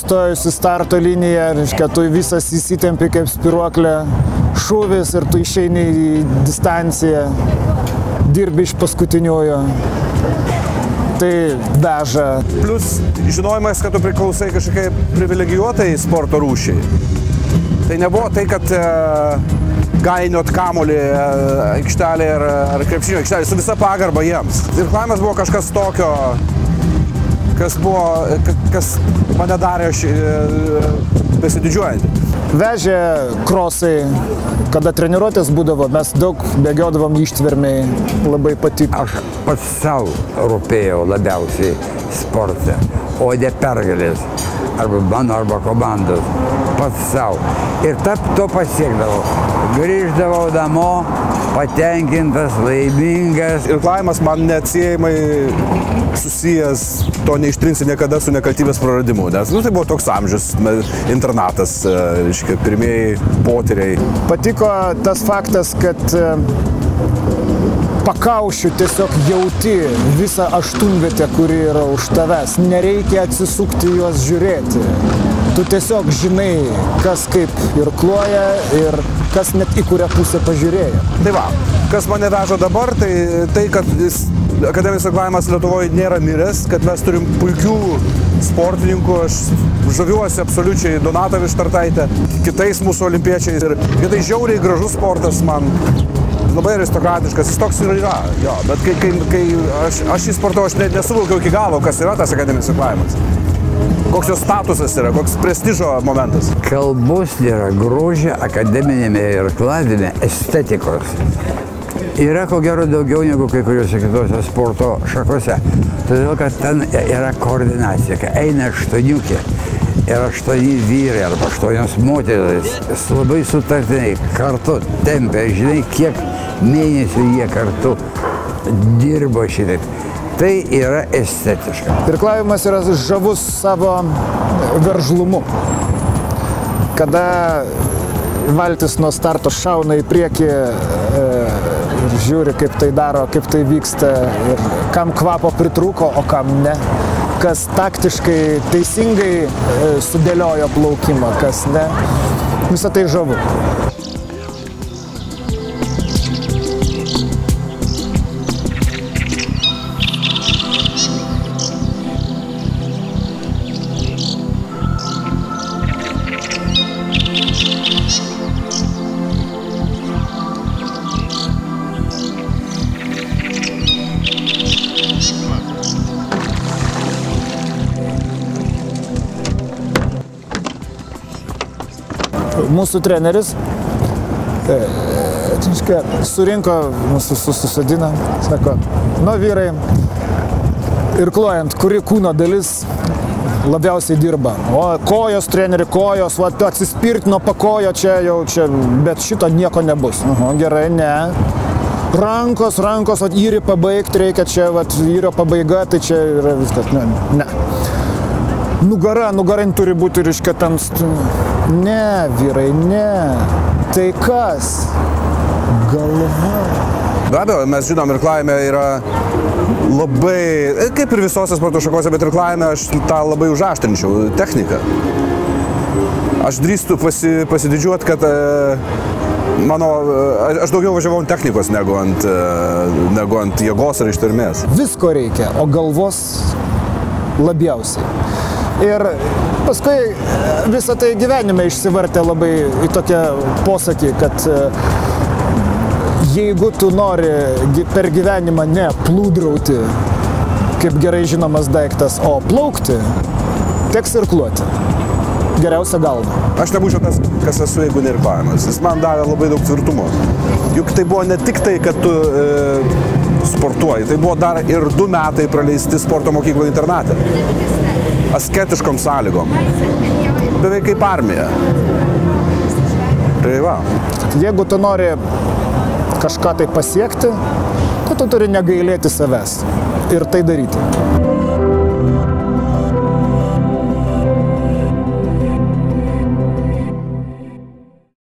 sustojus į starto liniją, reiškia, tu visas įsitempi kaip spiruoklė, šūvis ir tu išeini į distanciją, dirbi iš paskutiniojo. Tai veža. Plus žinojimas, kad tu priklausai kažkokiai privilegijuotai sporto rūšiai. Tai nebuvo tai, kad gainiot kamolį aikštelė ar krepšinio aikštelė su visa pagarba jiems. Irklavimas buvo kažkas tokio, kas mane darė besididžiuojantį. Vežė krosai, kada treniruotės būdavo, mes daug bėgiodavom ištvermiai, labai patiko. Aš pats savo rūpėjau labiausiai sporte, o ne pergalės, arba mano, arba komandos, pats savo. Ir to pasiekdavau. Grįždavau namo, patenkintas, laimingas. Irklavimas man neatsiejamai susijęs, to neištrinsi niekada su nekaltybės praradimu, nes tai buvo toks amžius, internatas, reiškia, pirmieji potyriai. Patiko tas faktas, kad pakaušiu tiesiog jauti visą aštuonvietę, kuri yra už tavęs. Nereikia atsisukti juos žiūrėti. Tu tiesiog žinai, kas kaip irkluoja ir kas net į kurią pusę pažiūrėjo. Tai va, kas mane veža dabar, tai kad akademinis irklavimas Lietuvoje nėra miręs, kad mes turim puikių sportininkų, aš žaviuosi absoliučiai Donata Vištartaitė, kitais mūsų olimpiečiais ir tai žiauriai gražus sportas man. Labai aristokratiškas, jis toks ir yra, jo, bet kai aš į sportą, aš nesuvokiau iki galo, kas yra tas akademinis irklavimas. Koks jo statusas yra, koks prestižo momentas. Kalbos nėra grožio akademinėme irklavime estetikos. Yra ko gero daugiau negu kai kuriuose kitose sporto šakose. Todėl, kad ten yra koordinacija, kai eina aštuoniukė ir 8 vyrai arba 8 moterys labai sutartiniai kartu tempia, žinai, kiek mėnesių jie kartu dirbo šitaip. Tai yra estetiška. Irklavimas yra žavus savo veržlumu. Kada valtis nuo starto šauna į priekį ir žiūri, kaip tai daro, kaip tai vyksta ir kam kvapo pritrūko, o kam ne. Kas taktiškai teisingai sudėliojo plaukimą, kas ne. Visą tai žavu. Mūsų treneris surinko, mūsų susadina, sako, nu vyrai, irkluojant, kuri kūno dalis labiausiai dirba. O kojos, treneri, kojos, va, atsispirt nuo pakojo čia jau, bet šito nieko nebus. Gerai, ne. Rankos, va, įrį pabaigti reikia čia, va, įrio pabaiga, tai čia yra viskas, ne. Nugarin turi būti, reiškia, tam... Ne, vyrai, ne. Tai kas? Galva. Be abejo, mes žinom, irklavime yra labai, kaip ir visose sporto šakose, bet irklavime aš tą labai užaštrinčiau, techniką. Aš drįstu pasididžiuoti, kad aš daugiau važiavau ant technikos negu ant jėgos ar ištvermės. Visko reikia, o galvos labiausiai. Ir paskui visą tai gyvenime išsivartė labai į tokią posakį, kad jeigu tu nori per gyvenimą ne plūdrauti, kaip gerai žinomas daiktas, o plaukti, teks irkluoti. Geriausia galva. Aš nebūčiau tas, kas esu, jeigu neirklavimas. Jis man davė labai daug tvirtumo. Juk tai buvo ne tik tai, kad tu sportuoji, tai buvo dar ir 2 metai praleisti sporto mokyklo internate. Asketiškom sąlygom. Beveik kaip armija. Tai va. Jeigu tu nori kažką tai pasiekti, tai tu turi negailėti savęs ir tai daryti.